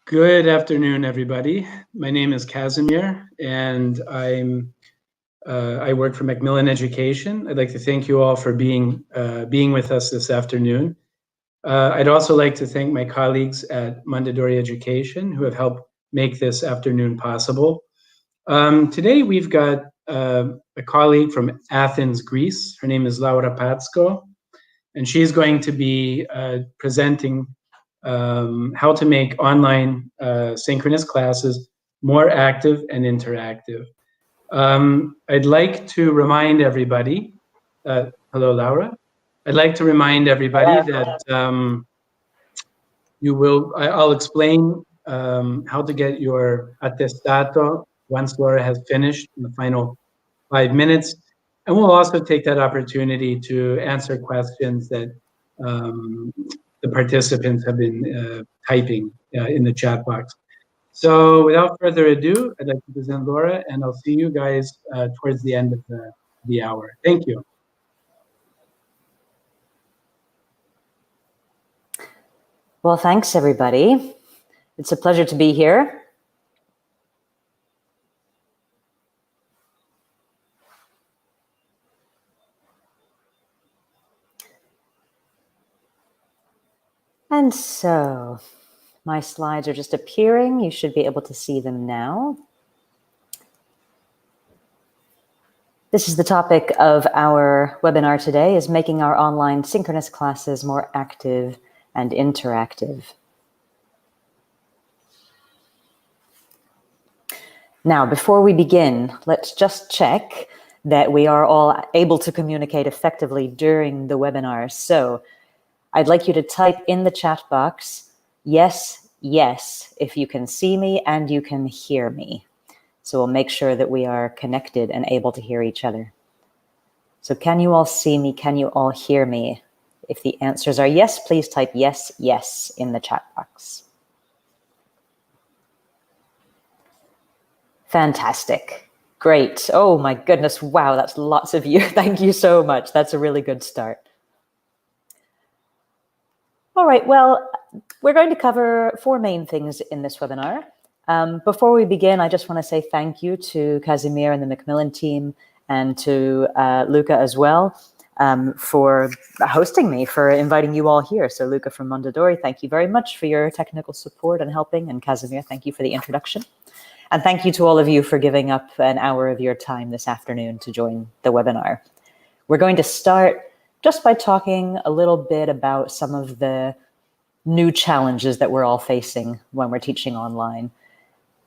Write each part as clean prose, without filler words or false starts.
Good afternoon, everybody. My name is Casimir, and I work for Macmillan Education. I'd like to thank you all for being with us this afternoon. I'd also like to thank my colleagues at Mondadori Education who have helped make this afternoon possible. Today we've got a colleague from Athens, Greece. Her name is Laura Patsko, and she's going to be presenting how to make online synchronous classes more active and interactive. I'd like to remind everybody, hello Laura, I'd like to remind everybody that I'll explain how to get your attestato once Laura has finished in the final 5 minutes. And we'll also take that opportunity to answer questions that the participants have been typing in the chat box. So without further ado, I'd like to present Laura, and I'll see you guys towards the end of the hour. Thank you. Well, thanks, everybody. It's a pleasure to be here. And so, my slides are just appearing. You should be able to see them now. This is the topic of our webinar today, is making our online synchronous classes more active and interactive. Now, before we begin, let's just check that we are all able to communicate effectively during the webinar. So I'd like you to type in the chat box, yes, yes, if you can see me and you can hear me. So we'll make sure that we are connected and able to hear each other. So can you all see me? Can you all hear me? If the answers are yes, please type yes, yes in the chat box. Fantastic. Great. Oh my goodness. Wow, that's lots of you. Thank you so much. That's a really good start. All right, well, we're going to cover 4 main things in this webinar. Before we begin, I just want to say thank you to Casimir and the Macmillan team and to Luca as well for hosting me, for inviting you all here. So Luca from Mondadori, thank you very much for your technical support and helping. And Casimir, thank you for the introduction. And thank you to all of you for giving up an hour of your time this afternoon to join the webinar. We're going to start just by talking a little bit about some of the new challenges that we're all facing when we're teaching online.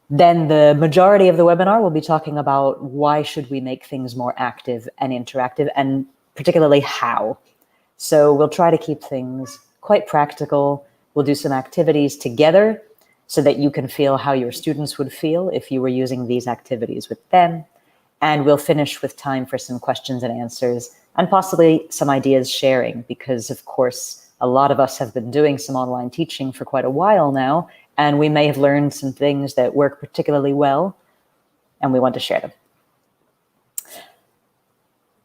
Then the majority of the webinar will be talking about why should we make things more active and interactive, and particularly how. So we'll try to keep things quite practical. We'll do some activities together so that you can feel how your students would feel if you were using these activities with them. And we'll finish with time for some questions and answers and possibly some ideas sharing, because of course, a lot of us have been doing some online teaching for quite a while now, and we may have learned some things that work particularly well, and we want to share them.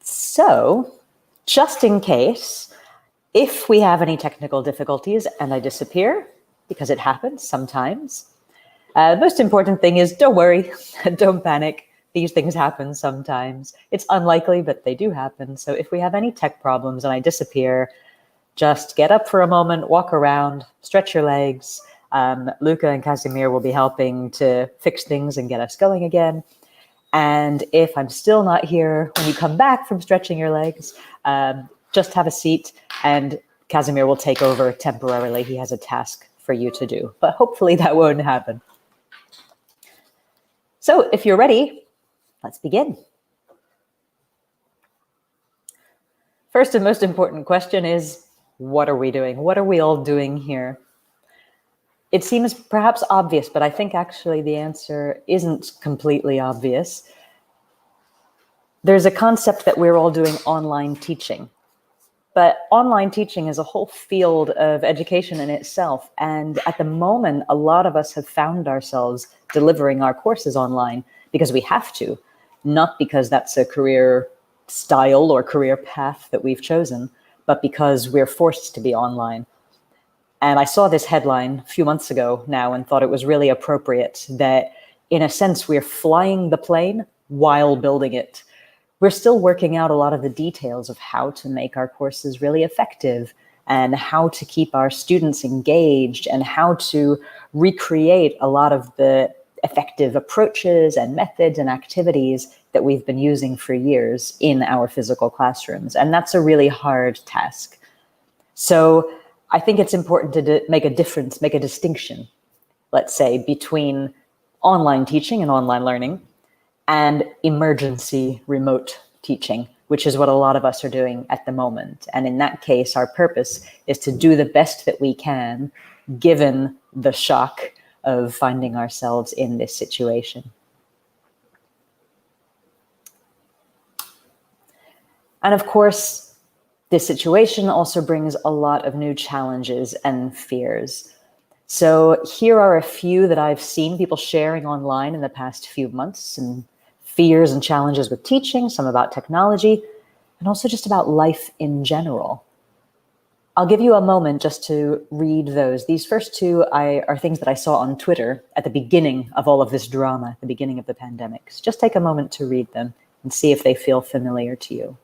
So, just in case, if we have any technical difficulties and I disappear, because it happens sometimes, the most important thing is don't worry, don't panic. These things happen sometimes. It's unlikely, but they do happen. So if we have any tech problems and I disappear, just get up for a moment, walk around, stretch your legs. Luca and Casimir will be helping to fix things and get us going again. And if I'm still not here, when you come back from stretching your legs, just have a seat and Casimir will take over temporarily. He has a task for you to do, but hopefully that won't happen. So if you're ready, let's begin. First and most important question is, what are we doing? What are we all doing here? It seems perhaps obvious, but I think actually the answer isn't completely obvious. There's a concept that we're all doing online teaching, but online teaching is a whole field of education in itself. And at the moment, a lot of us have found ourselves delivering our courses online because we have to, not because that's a career style or career path that we've chosen, but because we're forced to be online. And I saw this headline a few months ago now and thought it was really appropriate that, in a sense, we're flying the plane while building it. We're still working out a lot of the details of how to make our courses really effective and how to keep our students engaged and how to recreate a lot of the effective approaches and methods and activities that we've been using for years in our physical classrooms. And that's a really hard task. So I think it's important to make a difference, make a distinction, let's say, between online teaching and online learning and emergency remote teaching, which is what a lot of us are doing at the moment. And in that case, our purpose is to do the best that we can, given the shock of finding ourselves in this situation. And of course, this situation also brings a lot of new challenges and fears. So here are a few that I've seen people sharing online in the past few months, some fears and challenges with teaching, some about technology, and also just about life in general. I'll give you a moment just to read those. These first two are things that I saw on Twitter at the beginning of all of this drama, at the beginning of the pandemic. So just take a moment to read them and see if they feel familiar to you.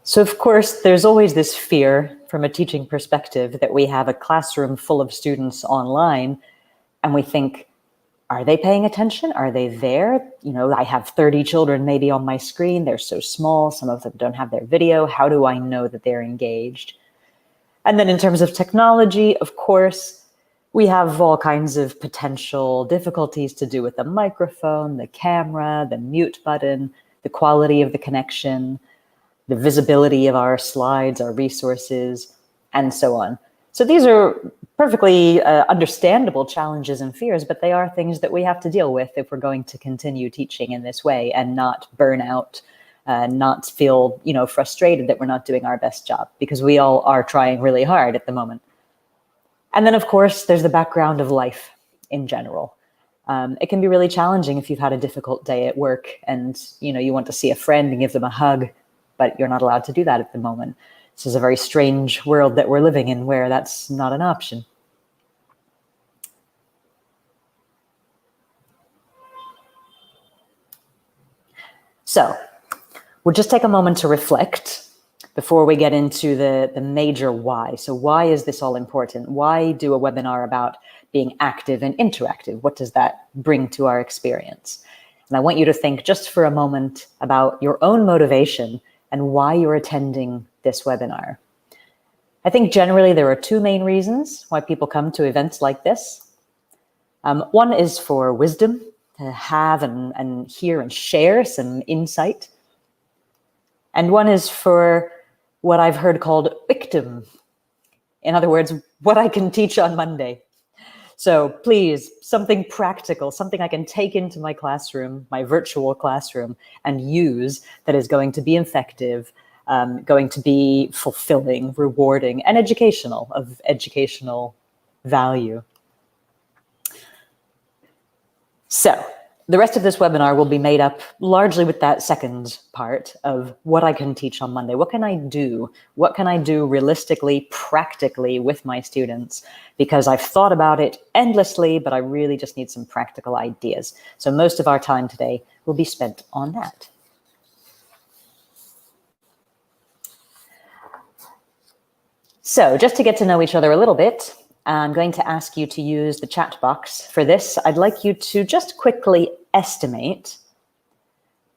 So of course, there's always this fear from a teaching perspective that we have a classroom full of students online and we think, are they paying attention? Are they there? You know, I have 30 children maybe on my screen. They're so small. Some of them don't have their video. How do I know that they're engaged? And then in terms of technology, of course, we have all kinds of potential difficulties to do with the microphone, the camera, the mute button, the quality of the connection, the visibility of our slides, our resources, and so on. So these are perfectly understandable challenges and fears, but they are things that we have to deal with if we're going to continue teaching in this way and not burn out, not feel, frustrated that we're not doing our best job, because we all are trying really hard at the moment. And then, of course, there's the background of life in general. It can be really challenging if you've had a difficult day at work and, you want to see a friend and give them a hug, but you're not allowed to do that at the moment. This is a very strange world that we're living in where that's not an option. So we'll just take a moment to reflect before we get into the major why. So why is this all important? Why do a webinar about being active and interactive? What does that bring to our experience? And I want you to think just for a moment about your own motivation and why you're attending this webinar. I think generally there are two main reasons why people come to events like this. One is for wisdom, to have and hear and share some insight. And one is for what I've heard called victim. In other words, what I can teach on Monday. So please, something practical, something I can take into my classroom, my virtual classroom, and use that is going to be effective, going to be fulfilling, rewarding, and educational, of educational value. So the rest of this webinar will be made up largely with that second part of what I can teach on Monday. What can I do? What can I do realistically, practically with my students? Because I've thought about it endlessly, but I really just need some practical ideas. So most of our time today will be spent on that. So just to get to know each other a little bit, I'm going to ask you to use the chat box for this. I'd like you to just quickly estimate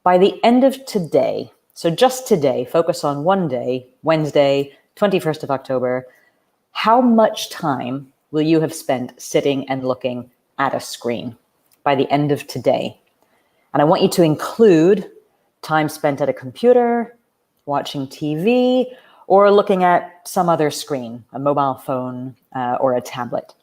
by the end of today. So just today, focus on one day, Wednesday, 21st of October. How much time will you have spent sitting and looking at a screen by the end of today? And I want you to include time spent at a computer, watching TV, or looking at some other screen, a mobile phone or a tablet.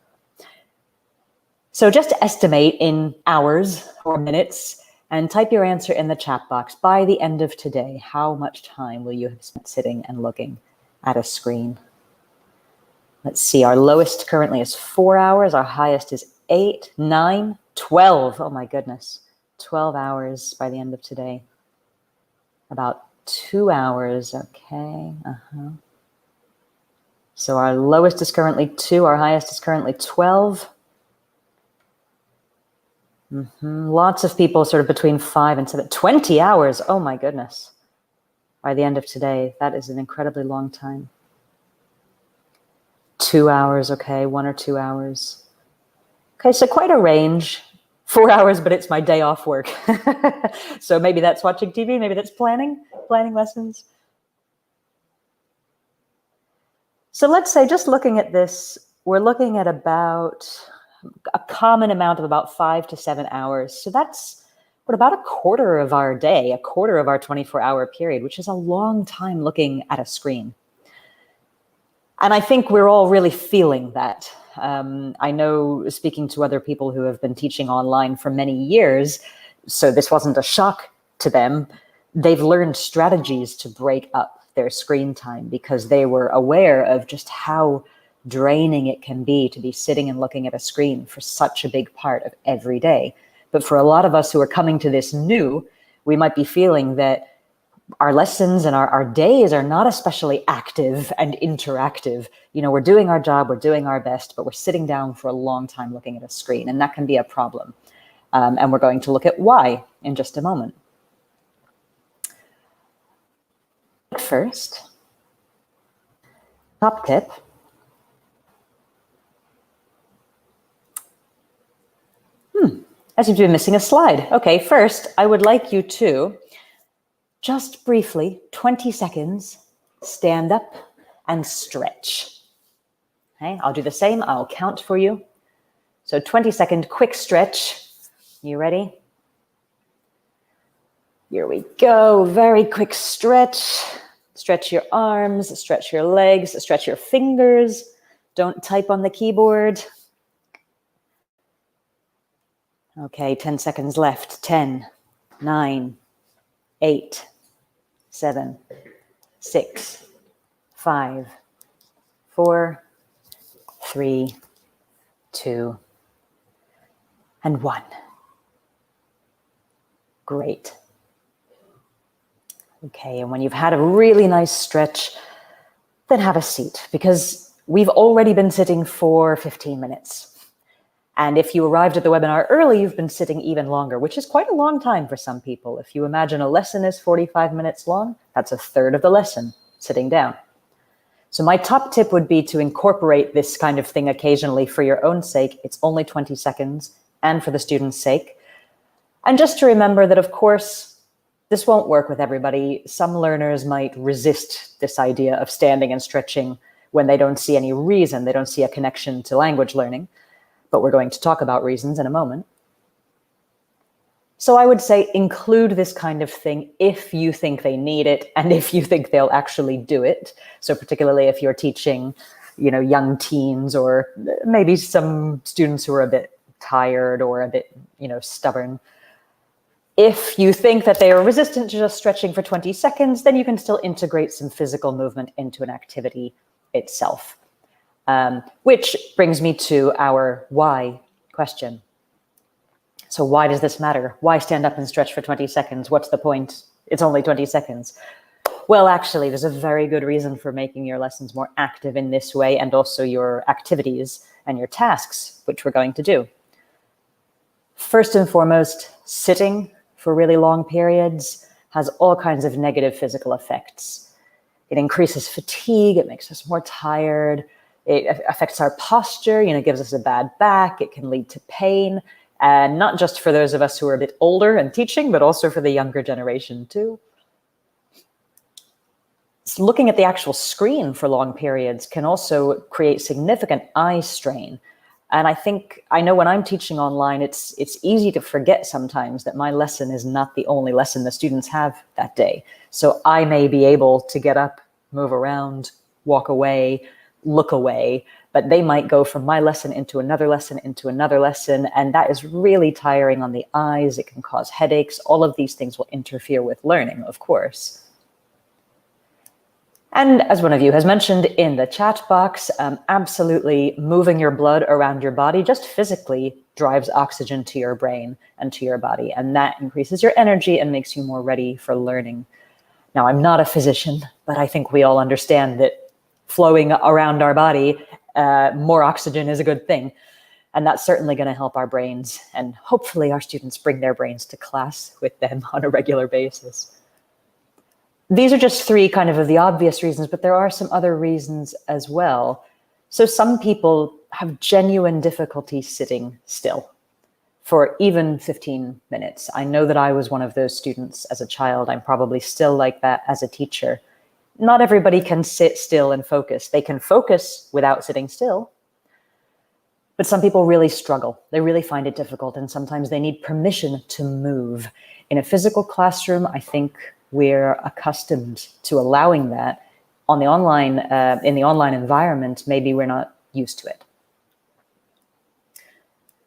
So just to estimate in hours or minutes, and type your answer in the chat box. By the end of today, how much time will you have spent sitting and looking at a screen? Let's see, our lowest currently is 4 hours. Our highest is 8, 9, 12. Oh my goodness. 12 hours by the end of today. About 2 hours, okay. So our lowest is currently 2, our highest is currently 12. Lots of people sort of between 5 and 7, 20 hours, oh my goodness. By the end of today, that is an incredibly long time. 2 hours, okay, 1 or 2 hours. Okay, so quite a range. 4 hours, but it's my day off work. So maybe that's watching TV, maybe that's planning lessons. So let's say, just looking at this, we're looking at about a common amount of about 5 to 7 hours. So that's about a quarter of our day, a quarter of our 24-hour period, which is a long time looking at a screen. And I think we're all really feeling that. I know, speaking to other people who have been teaching online for many years, so this wasn't a shock to them, they've learned strategies to break up their screen time because they were aware of just how draining it can be to be sitting and looking at a screen for such a big part of every day. But for a lot of us who are coming to this new, we might be feeling that our lessons and our days are not especially active and interactive. You know, we're doing our job, we're doing our best, but we're sitting down for a long time looking at a screen, and that can be a problem. And we're going to look at why in just a moment. First, top tip. As if you've been missing a slide. Okay, first, I would like you to just briefly, 20 seconds, stand up and stretch. Okay, I'll do the same. I'll count for you. So 20-second quick stretch. You ready? Here we go. Very quick stretch. Stretch your arms, stretch your legs, stretch your fingers. Don't type on the keyboard. Okay, 10 seconds left. 10, 9, 8, 7, 6, 5, 4, 3, 2, and 1. Great. Okay, and when you've had a really nice stretch, then have a seat, because we've already been sitting for 15 minutes. And if you arrived at the webinar early, you've been sitting even longer, which is quite a long time for some people. If you imagine a lesson is 45 minutes long, that's a third of the lesson sitting down. So my top tip would be to incorporate this kind of thing occasionally for your own sake. It's only 20 seconds, and for the student's sake. And just to remember that, of course, this won't work with everybody. Some learners might resist this idea of standing and stretching when they don't see any reason, they don't see a connection to language learning. But we're going to talk about reasons in a moment. So I would say include this kind of thing if you think they need it and if you think they'll actually do it. So particularly if you're teaching, young teens, or maybe some students who are a bit tired or a bit, stubborn. If you think that they are resistant to just stretching for 20 seconds, then you can still integrate some physical movement into an activity itself. Which brings me to our why question. So why does this matter? Why stand up and stretch for 20 seconds? What's the point? It's only 20 seconds. Well, actually, there's a very good reason for making your lessons more active in this way, and also your activities and your tasks, which we're going to do. First and foremost, sitting for really long periods has all kinds of negative physical effects. It increases fatigue, it makes us more tired, it affects our posture, gives us a bad back, it can lead to pain, and not just for those of us who are a bit older and teaching, but also for the younger generation too. So looking at the actual screen for long periods can also create significant eye strain. And I know when I'm teaching online, it's easy to forget sometimes that my lesson is not the only lesson the students have that day. So I may be able to get up, move around, walk away, look away, but they might go from my lesson into another lesson, into another lesson, and that is really tiring on the eyes. It can cause headaches. All of these things will interfere with learning, of course. And as one of you has mentioned in the chat box, absolutely moving your blood around your body just physically drives oxygen to your brain and to your body, and that increases your energy and makes you more ready for learning. Now, I'm not a physician, but I think we all understand that flowing around our body, more oxygen is a good thing. And that's certainly going to help our brains, and hopefully our students bring their brains to class with them on a regular basis. These are just three kind of the obvious reasons, but there are some other reasons as well. So some people have genuine difficulty sitting still for even 15 minutes. I know that I was one of those students as a child. I'm probably still like that as a teacher. Not everybody can sit still and focus. They can focus without sitting still, but some people really struggle. They really find it difficult, and sometimes they need permission to move. In a physical classroom, I think we're accustomed to allowing that. On the online, in the online environment, maybe we're not used to it.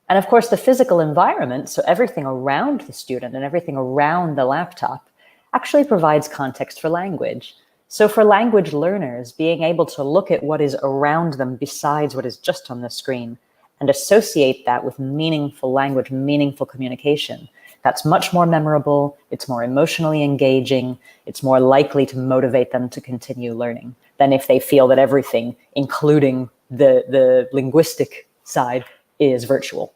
And of course, the physical environment, so everything around the student and everything around the laptop, actually provides context for language. So for language learners, being able to look at what is around them besides what is just on the screen and associate that with meaningful language, meaningful communication, that's much more memorable, it's more emotionally engaging, it's more likely to motivate them to continue learning than if they feel that everything, including the linguistic side, is virtual.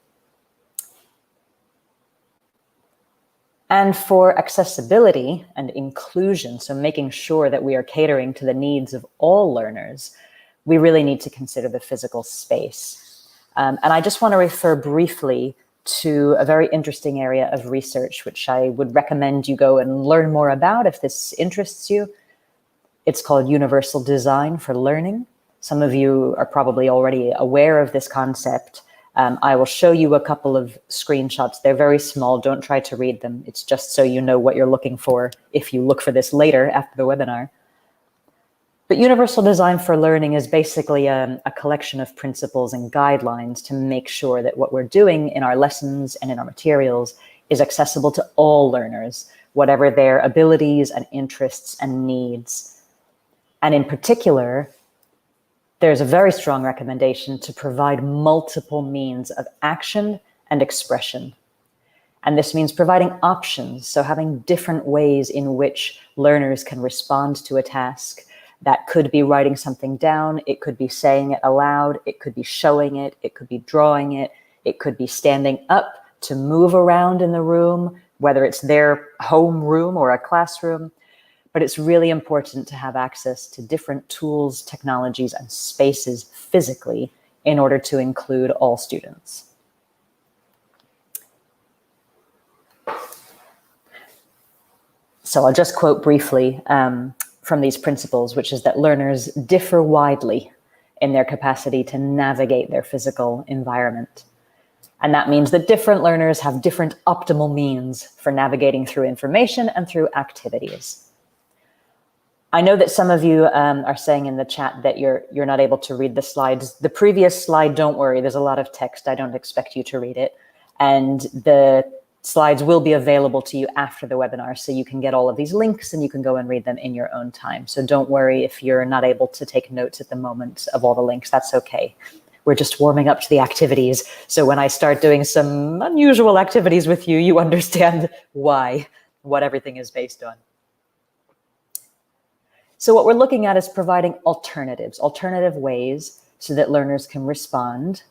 And for accessibility and inclusion, so making sure that we are catering to the needs of all learners, we really need to consider the physical space. And I just want to refer briefly to a very interesting area of research, which I would recommend you go and learn more about if this interests you. It's called Universal Design for Learning. Some of you are probably already aware of this concept. I will show you a couple of screenshots. They're very small. Don't try to read them. It's just so you know what you're looking for if you look for this later after the webinar. But Universal Design for Learning is basically a collection of principles and guidelines to make sure that what we're doing in our lessons and in our materials is accessible to all learners, whatever their abilities and interests and needs. And in particular, there's a very strong recommendation to provide multiple means of action and expression. And this means providing options, so having different ways in which learners can respond to a task. That could be writing something down, it could be saying it aloud, it could be showing it, it could be drawing it, it could be standing up to move around in the room, whether it's their home room or a classroom. But it's really important to have access to different tools, technologies, and spaces physically in order to include all students. So I'll just quote briefly from these principles, which is that learners differ widely in their capacity to navigate their physical environment. And that means that different learners have different optimal means for navigating through information and through activities. I know that some of you are saying in the chat that you're not able to read the slides. The previous slide, don't worry, there's a lot of text. I don't expect you to read it. And the slides will be available to you after the webinar, so you can get all of these links and you can go and read them in your own time. So don't worry if you're not able to take notes at the moment of all the links, that's okay. We're just warming up to the activities. So when I start doing some unusual activities with you, you understand why, what everything is based on. So what we're looking at is providing alternatives, alternative ways so that learners can respond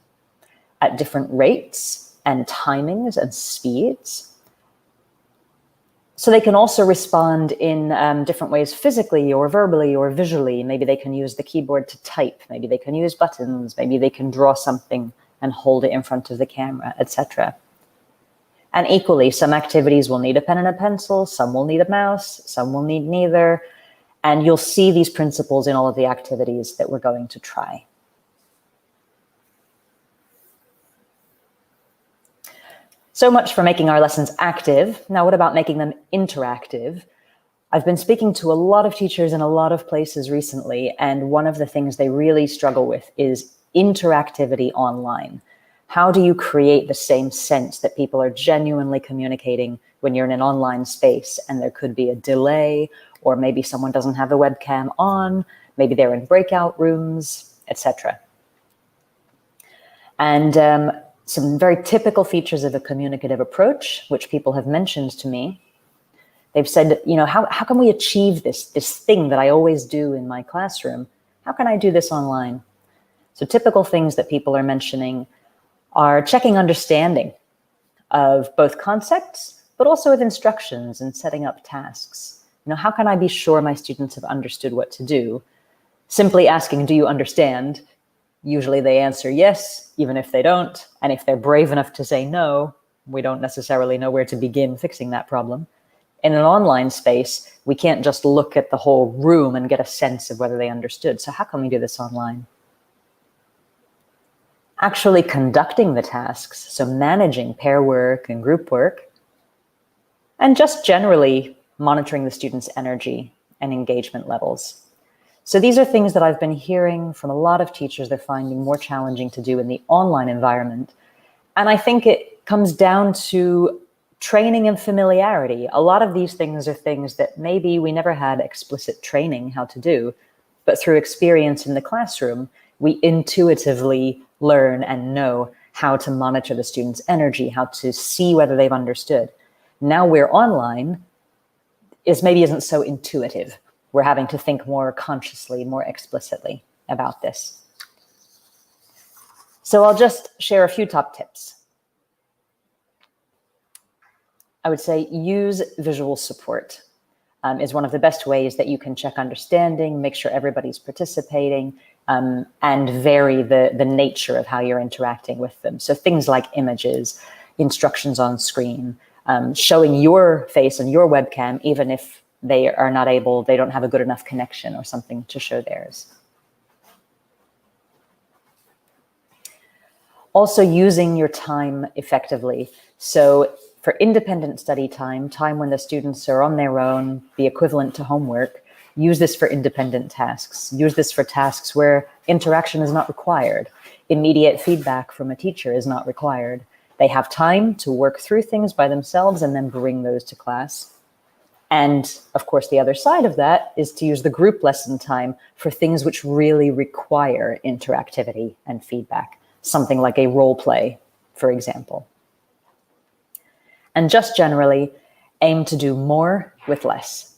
at different rates and timings and speeds. So they can also respond in different ways physically or verbally or visually. Maybe they can use the keyboard to type. Maybe they can use buttons. Maybe they can draw something and hold it in front of the camera, etc. And equally, some activities will need a pen and a pencil. Some will need a mouse. Some will need neither. And you'll see these principles in all of the activities that we're going to try. So much for making our lessons active. Now, what about making them interactive? I've been speaking to a lot of teachers in a lot of places recently, and one of the things they really struggle with is interactivity online. How do you create the same sense that people are genuinely communicating when you're in an online space and there could be a delay, or maybe someone doesn't have a webcam on, maybe they're in breakout rooms, etc. And some very typical features of a communicative approach, which people have mentioned to me. They've said, how can we achieve this thing that I always do in my classroom? How can I do this online? So typical things that people are mentioning are checking understanding of both concepts, but also of instructions and setting up tasks. How can I be sure my students have understood what to do? Simply asking, do you understand? Usually they answer yes, even if they don't. And if they're brave enough to say no, we don't necessarily know where to begin fixing that problem. In an online space, we can't just look at the whole room and get a sense of whether they understood. So how can we do this online? Actually conducting the tasks, so managing pair work and group work, and just generally monitoring the students' energy and engagement levels. So these are things that I've been hearing from a lot of teachers they're finding more challenging to do in the online environment. And I think it comes down to training and familiarity. A lot of these things are things that maybe we never had explicit training how to do, but through experience in the classroom, we intuitively learn and know how to monitor the students' energy, how to see whether they've understood. Now we're online, isn't so intuitive. We're having to think more consciously, more explicitly about this. So I'll just share a few top tips. I would say use visual support is one of the best ways that you can check understanding, make sure everybody's participating, and vary the nature of how you're interacting with them. So things like images, instructions on screen, showing your face on your webcam, even if they don't have a good enough connection or something to show theirs. Also using your time effectively. So for independent study time when the students are on their own, the equivalent to homework, use this for independent tasks. Use this for tasks where interaction is not required. Immediate feedback from a teacher is not required. They have time to work through things by themselves and then bring those to class. And of course, the other side of that is to use the group lesson time for things which really require interactivity and feedback. Something like a role play, for example. And just generally, aim to do more with less.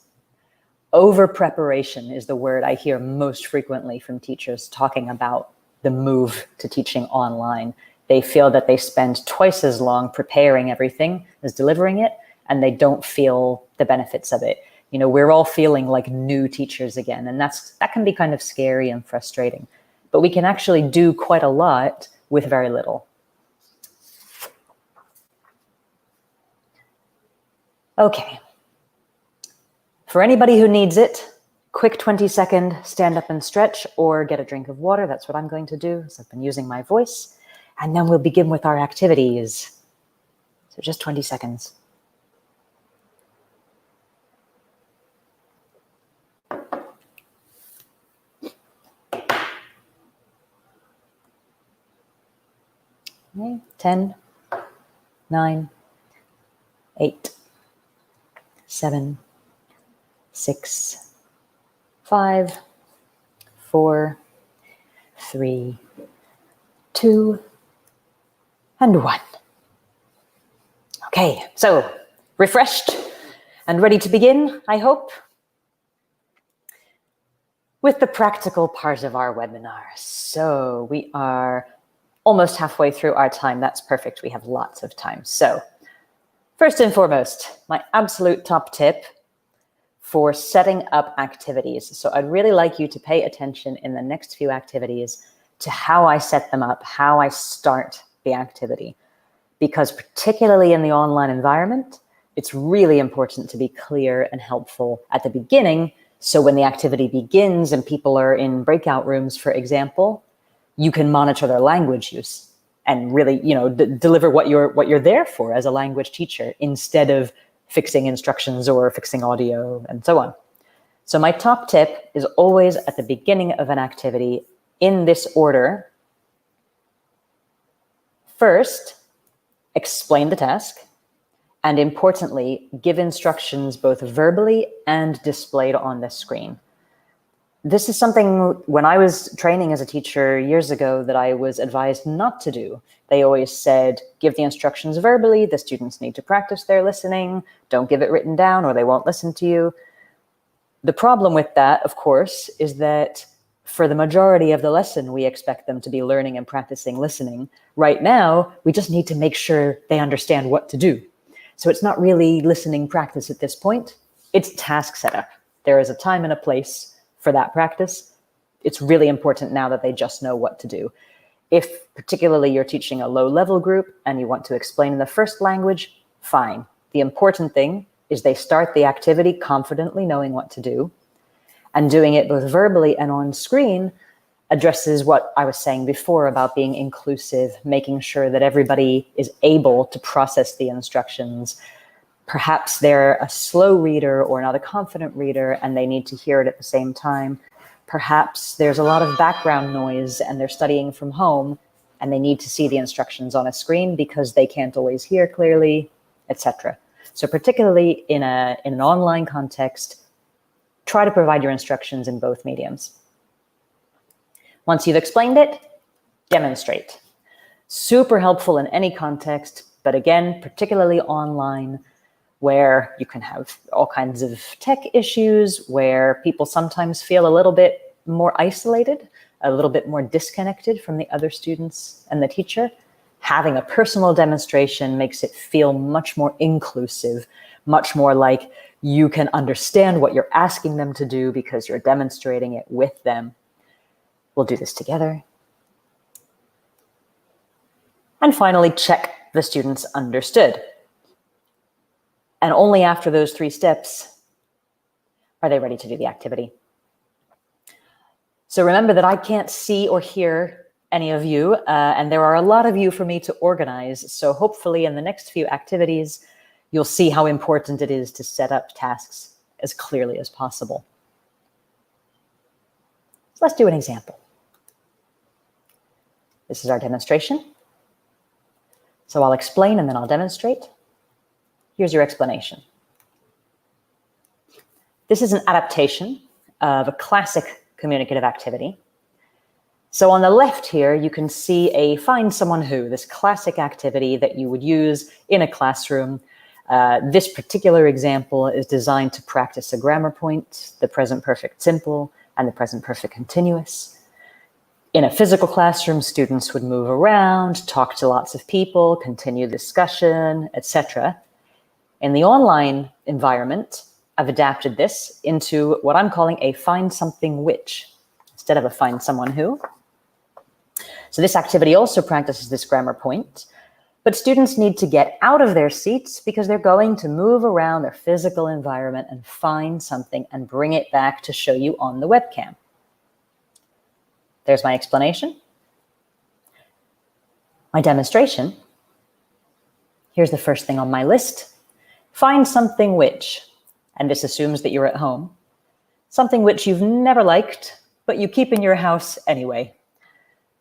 Over-preparation is the word I hear most frequently from teachers talking about the move to teaching online. They feel that they spend twice as long preparing everything as delivering it, and they don't feel the benefits of it. We're all feeling like new teachers again, and that can be kind of scary and frustrating. But we can actually do quite a lot with very little. Okay. For anybody who needs it, quick 20-second stand up and stretch or get a drink of water. That's what I'm going to do, so I've been using my voice. And then we'll begin with our activities. So just 20 seconds. Okay, 10, 9, 8, 7, 6, 5, 4, 3, 2, and 1. Okay, so refreshed and ready to begin, I hope, with the practical part of our webinar. So we are almost halfway through our time. That's perfect. We have lots of time. So first and foremost, my absolute top tip for setting up activities. So I'd really like you to pay attention in the next few activities to how I set them up, how I start the activity. Because particularly in the online environment, it's really important to be clear and helpful at the beginning. So when the activity begins and people are in breakout rooms, for example, you can monitor their language use and really, deliver what you're there for as a language teacher instead of fixing instructions or fixing audio and so on. So my top tip is always at the beginning of an activity in this order. First, explain the task, and importantly, give instructions both verbally and displayed on the screen. This is something when I was training as a teacher years ago that I was advised not to do. They always said, give the instructions verbally, the students need to practice their listening, don't give it written down or they won't listen to you. The problem with that, of course, is that for the majority of the lesson, we expect them to be learning and practicing listening. Right now, we just need to make sure they understand what to do. So it's not really listening practice at this point. It's task setup. There is a time and a place for that practice. It's really important now that they just know what to do. If particularly you're teaching a low-level group and you want to explain in the first language, fine. The important thing is they start the activity confidently knowing what to do, and doing it both verbally and on screen addresses what I was saying before about being inclusive, making sure that everybody is able to process the instructions. Perhaps they're a slow reader or not a confident reader and they need to hear it at the same time. Perhaps there's a lot of background noise and they're studying from home and they need to see the instructions on a screen because they can't always hear clearly, etc. So particularly in an online context, try to provide your instructions in both mediums. Once you've explained it, demonstrate. Super helpful in any context, but again, particularly online, where you can have all kinds of tech issues, where people sometimes feel a little bit more isolated, a little bit more disconnected from the other students and the teacher. Having a personal demonstration makes it feel much more inclusive, much more like you can understand what you're asking them to do because you're demonstrating it with them. We'll do this together. And finally, check the students understood. And only after those 3 steps are they ready to do the activity. So remember that I can't see or hear any of you, and there are a lot of you for me to organize. So hopefully in the next few activities, you'll see how important it is to set up tasks as clearly as possible. So let's do an example. This is our demonstration. So I'll explain and then I'll demonstrate. Here's your explanation. This is an adaptation of a classic communicative activity. So on the left here, you can see a find someone who, this classic activity that you would use in a classroom. This particular example is designed to practice a grammar point, the present perfect simple and the present perfect continuous. In a physical classroom, students would move around, talk to lots of people, continue discussion, etc. In the online environment, I've adapted this into what I'm calling a find something which, instead of a find someone who. So this activity also practices this grammar point, but students need to get out of their seats because they're going to move around their physical environment and find something and bring it back to show you on the webcam. There's my explanation. My demonstration. Here's the first thing on my list. Find something which, and this assumes that you're at home, something which you've never liked, but you keep in your house anyway.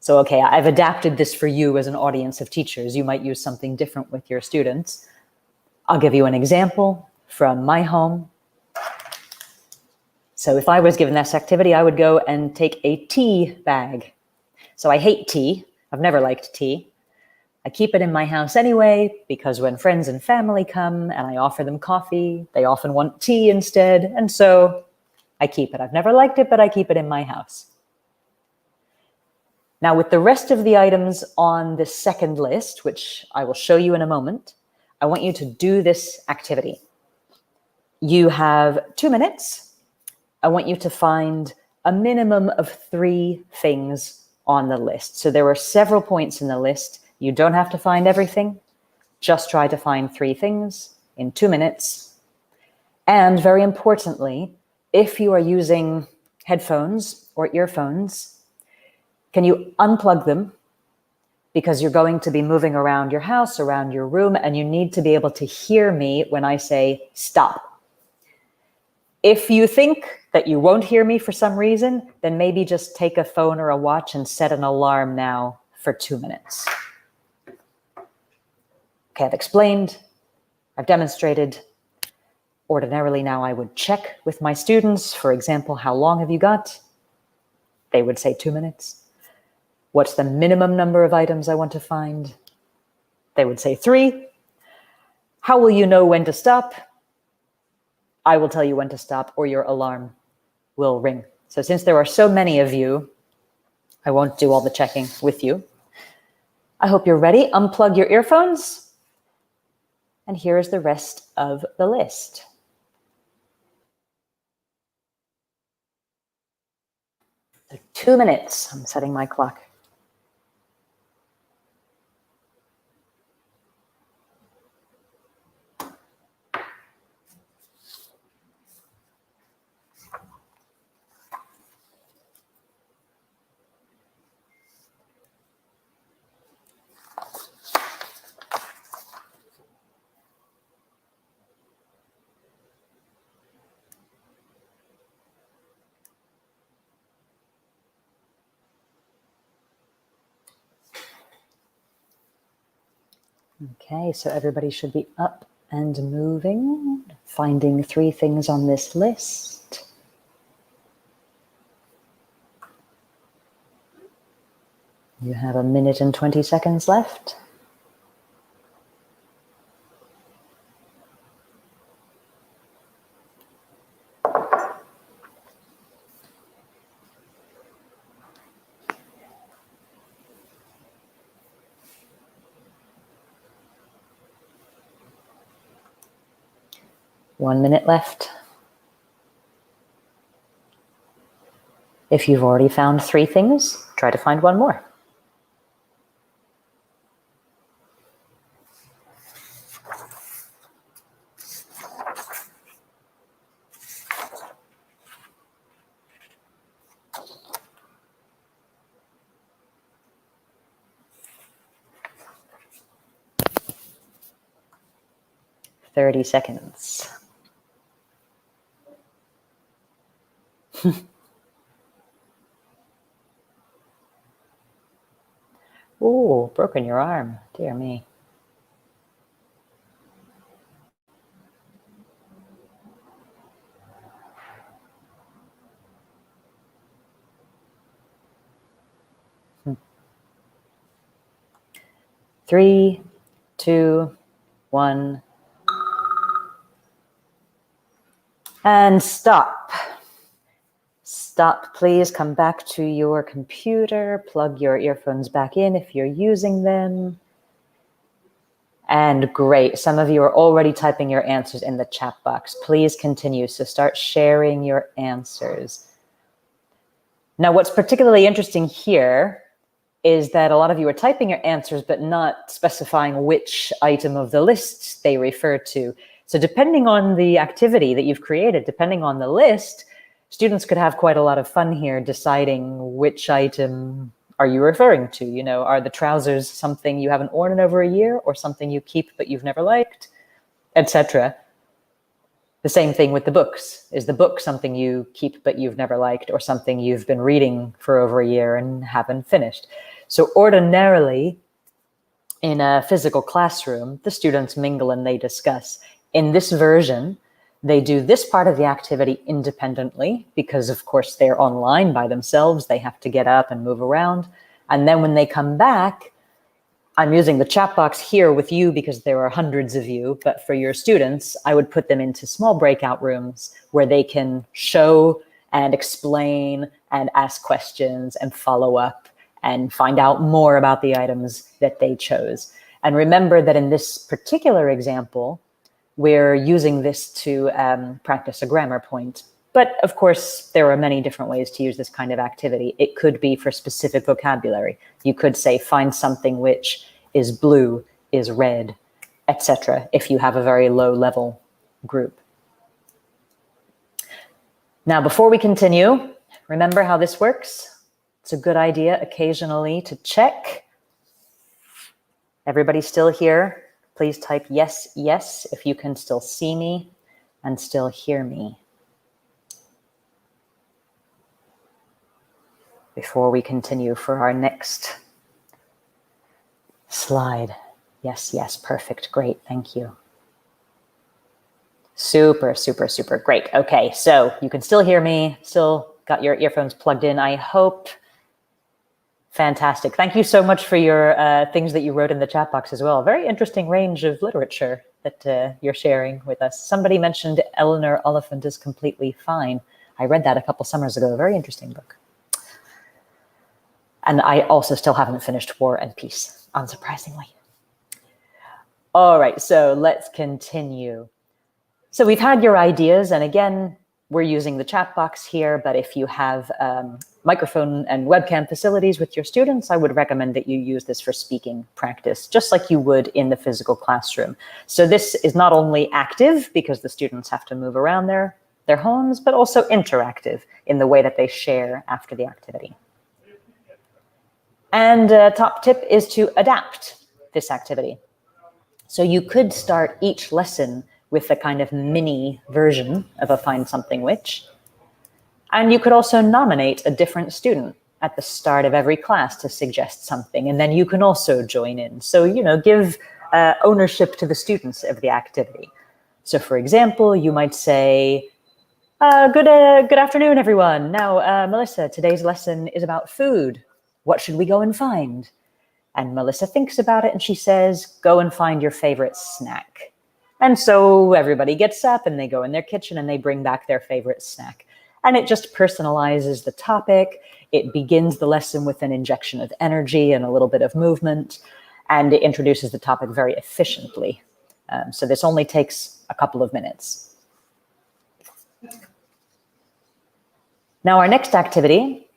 So, okay, I've adapted this for you as an audience of teachers. You might use something different with your students. I'll give you an example from my home. So if I was given this activity, I would go and take a tea bag. So I hate tea. I've never liked tea. I keep it in my house anyway, because when friends and family come and I offer them coffee, they often want tea instead. And so I keep it. I've never liked it, but I keep it in my house. Now, with the rest of the items on this second list, which I will show you in a moment, I want you to do this activity. You have 2 minutes. I want you to find a minimum of 3 things on the list. So there are several points in the list. You don't have to find everything. Just try to find 3 things in 2 minutes. And very importantly, if you are using headphones or earphones, can you unplug them? Because you're going to be moving around your house, around your room, and you need to be able to hear me when I say stop. If you think that you won't hear me for some reason, then maybe just take a phone or a watch and set an alarm now for 2 minutes. Okay, I've explained, I've demonstrated. Ordinarily now I would check with my students, for example, how long have you got? They would say 2 minutes. What's the minimum number of items I want to find? They would say 3. How will you know when to stop? I will tell you when to stop, or your alarm will ring. So since there are so many of you, I won't do all the checking with you. I hope you're ready. Unplug your earphones. And here is the rest of the list. So 2 minutes. I'm setting my clock. Okay, so everybody should be up and moving, finding 3 things on this list. You have 1 minute and 20 seconds left. One minute left. If you've already found 3 things, try to find 1 more. Thirty seconds. Ooh, broken your arm. Dear me. Three, 2, 1. And stop. Stop, please. Come back to your computer. Plug your earphones back in if you're using them. And great. Some of you are already typing your answers in the chat box. Please continue. So start sharing your answers. Now, what's particularly interesting here is that a lot of you are typing your answers, but not specifying which item of the list they refer to. So depending on the activity that you've created, depending on the list, students could have quite a lot of fun here deciding which item are you referring to. You know, are the trousers something you haven't worn in over a year, or something you keep but you've never liked, etc. The same thing with the books. Is the book something you keep but you've never liked, or something you've been reading for over a year and haven't finished? So ordinarily, in a physical classroom, the students mingle and they discuss. In this version, they do this part of the activity independently because, of course, they're online by themselves. They have to get up and move around. And then when they come back, I'm using the chat box here with you because there are hundreds of you, but for your students, I would put them into small breakout rooms where they can show and explain and ask questions and follow up and find out more about the items that they chose. And remember that in this particular example, we're using this to practice a grammar point. But of course, there are many different ways to use this kind of activity. It could be for specific vocabulary. You could say, find something which is blue, is red, etc., if you have a very low level group. Now, before we continue, remember how this works? It's a good idea occasionally to check. Everybody still here? Please type yes, yes, if you can still see me and still hear me. Before we continue for our next slide. Yes, yes, perfect, great, thank you. Super, super, super great. Okay, so you can still hear me, still got your earphones plugged in, I hope. Fantastic. Thank you so much for your things that you wrote in the chat box as well. Very interesting range of literature that you're sharing with us. Somebody mentioned Eleanor Oliphant is Completely Fine. I read that a couple summers ago. Very interesting book. And I also still haven't finished War and Peace, unsurprisingly. All right, so let's continue. So we've had your ideas, and again, we're using the chat box here, but if you have microphone and webcam facilities with your students, I would recommend that you use this for speaking practice, just like you would in the physical classroom. So this is not only active, because the students have to move around their homes, but also interactive in the way that they share after the activity. And top tip is to adapt this activity. So you could start each lesson with a kind of mini version of a Find Something Which. And you could also nominate a different student at the start of every class to suggest something, and then you can also join in. So, you know, give ownership to the students of the activity. So for example, you might say, good afternoon, everyone. Now, Melissa, today's lesson is about food. What should we go and find? And Melissa thinks about it and she says, go and find your favorite snack. And so everybody gets up and they go in their kitchen and they bring back their favorite snack. And it just personalizes the topic. It begins the lesson with an injection of energy and a little bit of movement, and it introduces the topic very efficiently. So this only takes a couple of minutes. Now our next activity,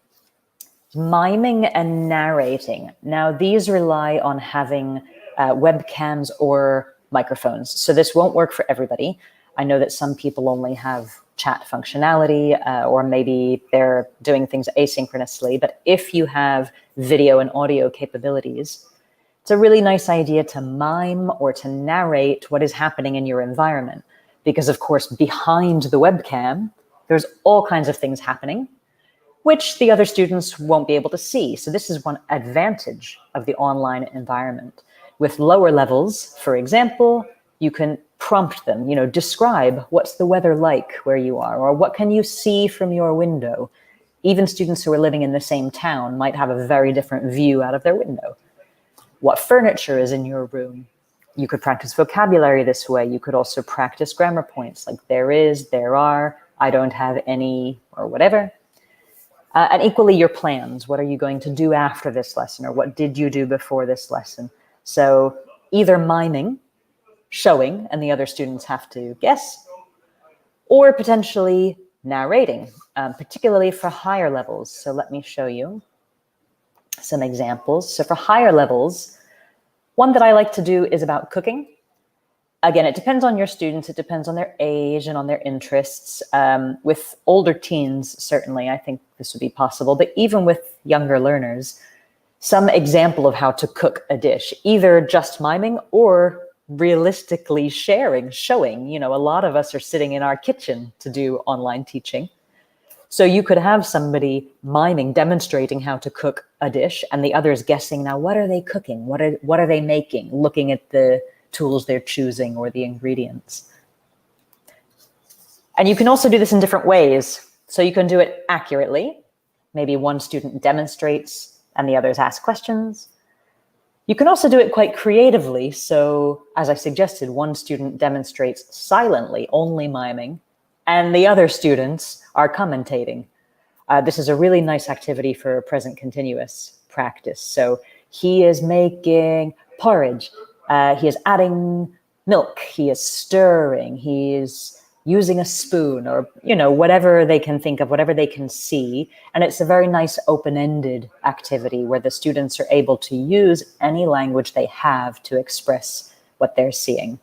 miming and narrating. Now these rely on having webcams or microphones. So this won't work for everybody. I know that some people only have chat functionality, or maybe they're doing things asynchronously. But if you have video and audio capabilities, it's a really nice idea to mime or to narrate what is happening in your environment. Because of course, behind the webcam, there's all kinds of things happening, which the other students won't be able to see. So this is one advantage of the online environment. With lower levels, for example, you can prompt them, you know, describe what's the weather like where you are, or what can you see from your window. Even students who are living in the same town might have a very different view out of their window. What furniture is in your room? You could practice vocabulary this way. You could also practice grammar points like there is, there are, I don't have any, or whatever. And equally your plans. What are you going to do after this lesson? Or what did you do before this lesson? So either miming, showing, and the other students have to guess, or potentially narrating, particularly for higher levels. So let me show you some examples. So for higher levels, one that I like to do is about cooking. Again, it depends on your students, it depends on their age and on their interests. With older teens, certainly, I think this would be possible, but even with younger learners, some example of how to cook a dish, either just miming or realistically sharing, showing. You know, a lot of us are sitting in our kitchen to do online teaching. So you could have somebody miming, demonstrating how to cook a dish, and the others guessing, now what are they cooking? What are they making? Looking at the tools they're choosing or the ingredients. And you can also do this in different ways. So you can do it accurately. Maybe one student demonstrates and the others ask questions. You can also do it quite creatively. So as I suggested, one student demonstrates silently, only miming, and the other students are commentating. This is a really nice activity for present continuous practice. So he is making porridge. He is adding milk. He is stirring. He is using a spoon, or, you know, whatever they can think of, whatever they can see. And it's a very nice open-ended activity where the students are able to use any language they have to express what they're seeing.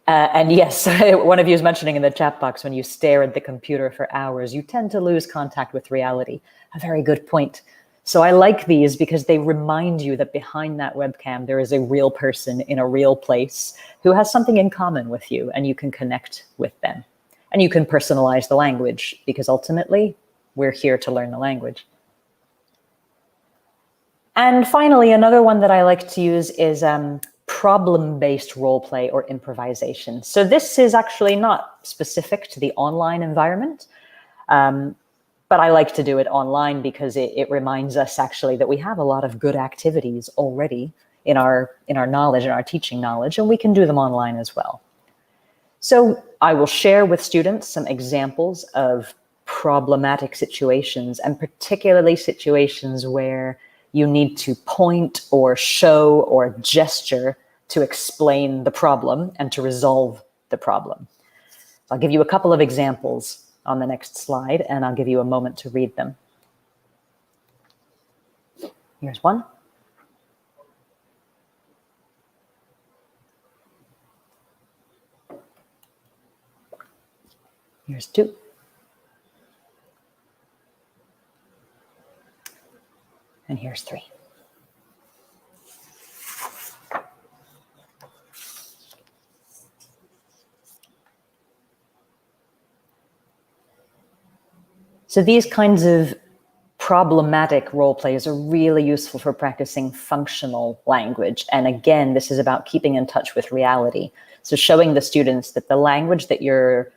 And yes, one of you is mentioning in the chat box, when you stare at the computer for hours, you tend to lose contact with reality. A very good point. So I like these because they remind you that behind that webcam, there is a real person in a real place who has something in common with you, and you can connect with them. And you can personalize the language, because ultimately we're here to learn the language. And finally, another one that I like to use is problem-based role play or improvisation. So this is actually not specific to the online environment, but I like to do it online because it reminds us actually that we have a lot of good activities already in our knowledge, in our teaching knowledge, and we can do them online as well. So I will share with students some examples of problematic situations, and particularly situations where you need to point or show or gesture to explain the problem and to resolve the problem. I'll give you a couple of examples on the next slide, and I'll give you a moment to read them. Here's one. Here's two. And here's three. So these kinds of problematic role plays are really useful for practicing functional language. And again, this is about keeping in touch with reality. So showing the students that the language that you're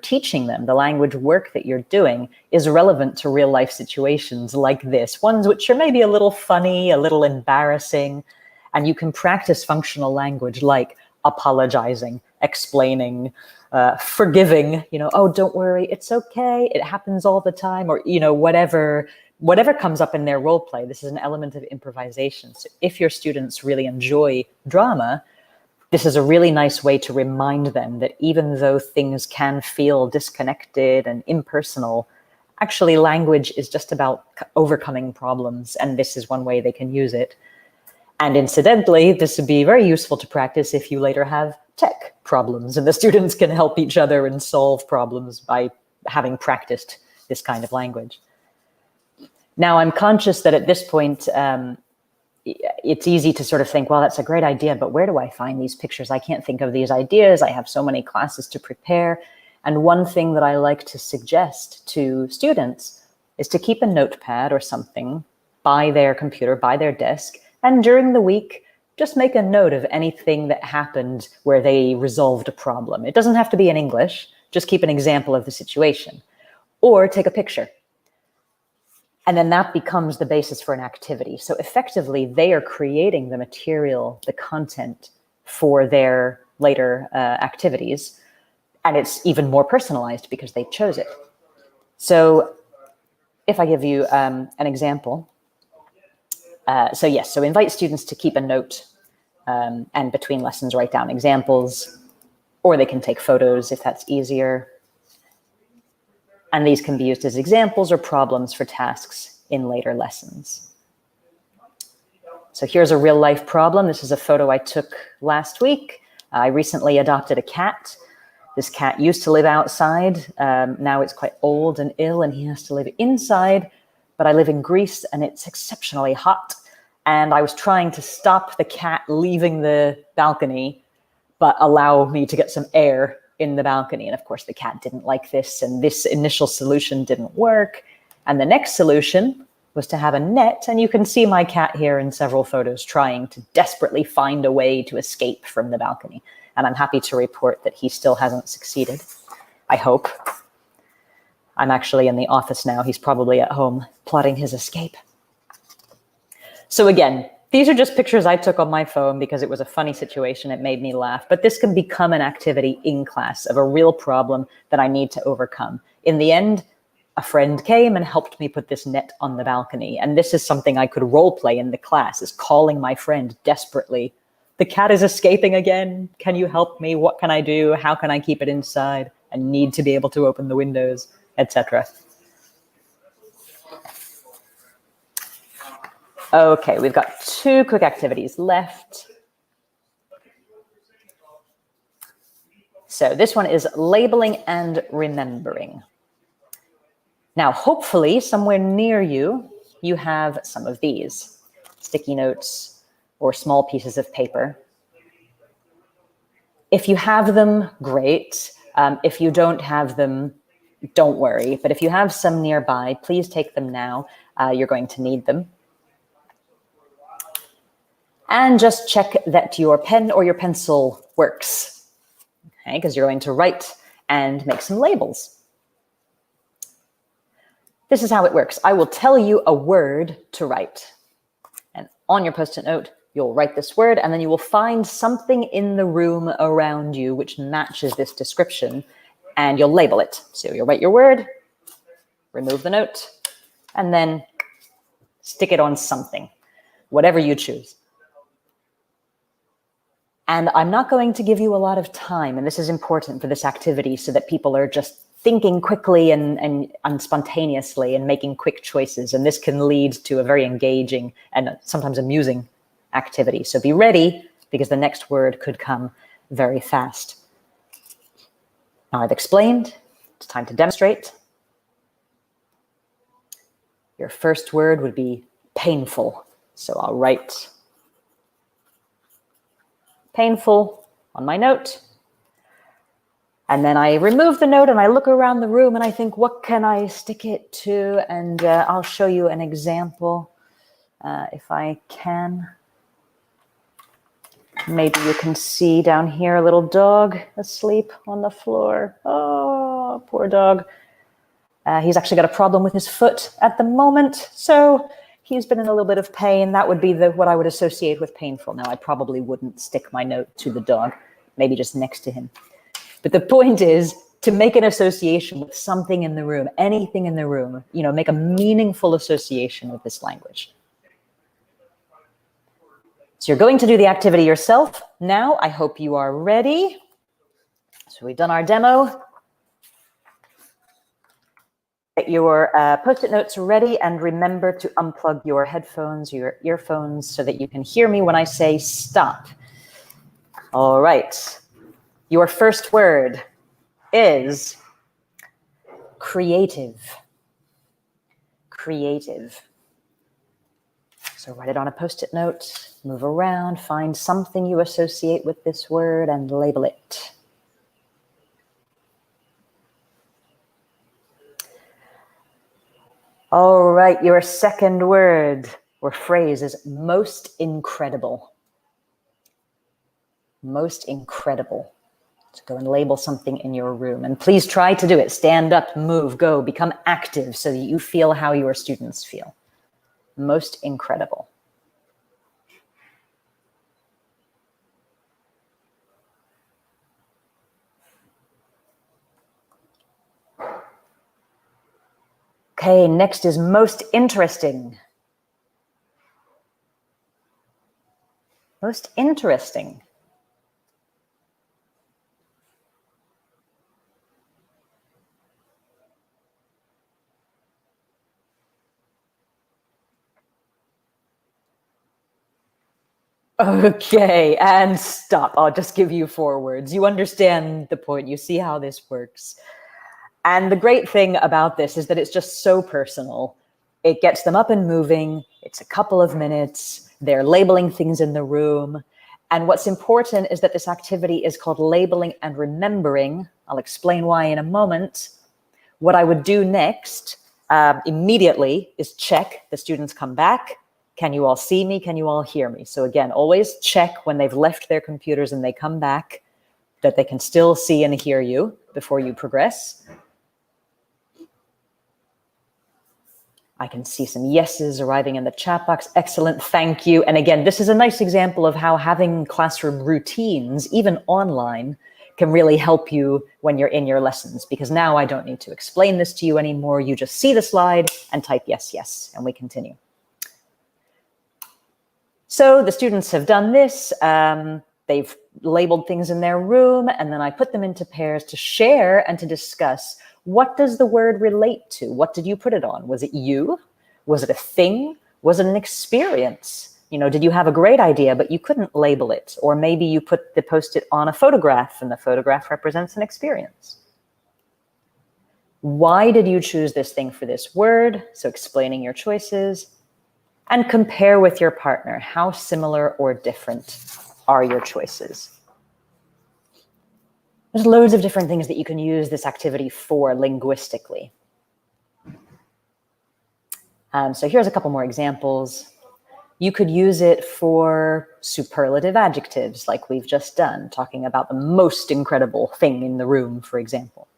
teaching them, the language work that you're doing, is relevant to real life situations like this, ones which are maybe a little funny, a little embarrassing, and you can practice functional language like apologizing, explaining, forgiving, oh, don't worry, it's okay, it happens all the time, or, whatever comes up in their role play. This is an element of improvisation. So if your students really enjoy drama, this is a really nice way to remind them that even though things can feel disconnected and impersonal, actually language is just about overcoming problems, and this is one way they can use it. And incidentally, this would be very useful to practice if you later have tech problems, and the students can help each other and solve problems by having practiced this kind of language. Now, I'm conscious that at this point, it's easy to sort of think, well, that's a great idea, but where do I find these pictures? I can't think of these ideas. I have so many classes to prepare. And one thing that I like to suggest to students is to keep a notepad or something by their computer, by their desk, and during the week, just make a note of anything that happened where they resolved a problem. It doesn't have to be in English, just keep an example of the situation, or take a picture. And then that becomes the basis for an activity. So effectively, they are creating the material, the content for their later activities. And it's even more personalized because they chose it. So if I give you an example, so invite students to keep a note and between lessons write down examples, or they can take photos if that's easier. And these can be used as examples or problems for tasks in later lessons. So here's a real life problem. This is a photo I took last week. I recently adopted a cat. This cat used to live outside. Now it's quite old and ill and he has to live inside, but I live in Greece and it's exceptionally hot. And I was trying to stop the cat leaving the balcony, but allow me to get some air in the balcony. And of course, the cat didn't like this, and this initial solution didn't work. And the next solution was to have a net. And you can see my cat here in several photos trying to desperately find a way to escape from the balcony. And I'm happy to report that he still hasn't succeeded, I hope. I'm actually in the office now. He's probably at home plotting his escape. So again, these are just pictures I took on my phone because it was a funny situation. It made me laugh. But this can become an activity in class of a real problem that I need to overcome. In the end, a friend came and helped me put this net on the balcony. And this is something I could role play in the class, is calling my friend desperately. The cat is escaping again. Can you help me? What can I do? How can I keep it inside? I need to be able to open the windows, etc. Okay, we've got 2 quick activities left. So this one is labeling and remembering. Now, hopefully, somewhere near you, you have some of these sticky notes or small pieces of paper. If you have them, great. If you don't have them, don't worry. But if you have some nearby, please take them now. You're going to need them. And just check that your pen or your pencil works, okay? Because you're going to write and make some labels. This is how it works. I will tell you a word to write. And on your Post-it note, you'll write this word, and then you will find something in the room around you which matches this description, and you'll label it. So you'll write your word, remove the note, and then stick it on something, whatever you choose. And I'm not going to give you a lot of time, and this is important for this activity so that people are just thinking quickly and spontaneously and making quick choices. And this can lead to a very engaging and sometimes amusing activity. So be ready, because the next word could come very fast. Now I've explained, it's time to demonstrate. Your first word would be painful. So I'll write painful on my note. And then I remove the note and I look around the room and I think, what can I stick it to? And I'll show you an example if I can. Maybe you can see down here a little dog asleep on the floor. Oh, poor dog. He's actually got a problem with his foot at the moment. So he's been in a little bit of pain. That would be what I would associate with painful. Now, I probably wouldn't stick my note to the dog, maybe just next to him. But the point is to make an association with something in the room, anything in the room, you know, make a meaningful association with this language. So you're going to do the activity yourself. Now, I hope you are ready. So we've done our demo. Get your Post-it notes ready, and remember to unplug your headphones, your earphones, so that you can hear me when I say stop. All right. Your first word is creative. Creative. So write it on a Post-it note, move around, find something you associate with this word and label it. All right, your second word or phrase is most incredible. Most incredible. So go and label something in your room, and please try to do it. Stand up, move, go, become active so that you feel how your students feel. Most incredible. Okay, next is most interesting. Most interesting. Okay, and stop. I'll just give you 4 words. You understand the point. You see how this works. And the great thing about this is that it's just so personal. It gets them up and moving. It's a couple of minutes. They're labeling things in the room. And what's important is that this activity is called labeling and remembering. I'll explain why in a moment. What I would do next immediately is check the students come back. Can you all see me? Can you all hear me? So again, always check when they've left their computers and they come back that they can still see and hear you before you progress. I can see some yeses arriving in the chat box. Excellent, thank you. And again, this is a nice example of how having classroom routines, even online, can really help you when you're in your lessons, because now I don't need to explain this to you anymore. You just see the slide and type yes, yes, and we continue. So the students have done this. They've labeled things in their room, and then I put them into pairs to share and to discuss, what does the word relate to? What did you put it on? Was it you? Was it a thing? Was it an experience? You know, did you have a great idea, but you couldn't label it? Or maybe you put the Post-it on a photograph and the photograph represents an experience. Why did you choose this thing for this word? So explaining your choices. And compare with your partner. How similar or different are your choices? There's loads of different things that you can use this activity for linguistically. So here's a couple more examples. You could use it for superlative adjectives, like we've just done, talking about the most incredible thing in the room, for example.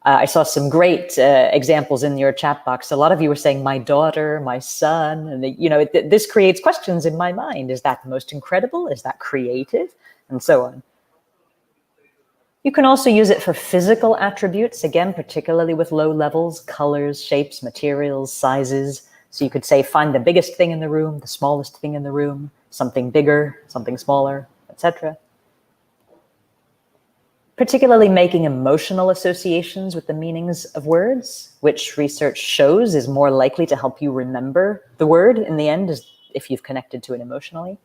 I saw some great examples in your chat box. A lot of you were saying, my daughter, my son, and this creates questions in my mind. Is that most incredible? Is that creative? And so on. You can also use it for physical attributes, again, particularly with low levels, colors, shapes, materials, sizes. So you could say, find the biggest thing in the room, the smallest thing in the room, something bigger, something smaller, etc. Particularly making emotional associations with the meanings of words, which research shows is more likely to help you remember the word in the end, if you've connected to it emotionally.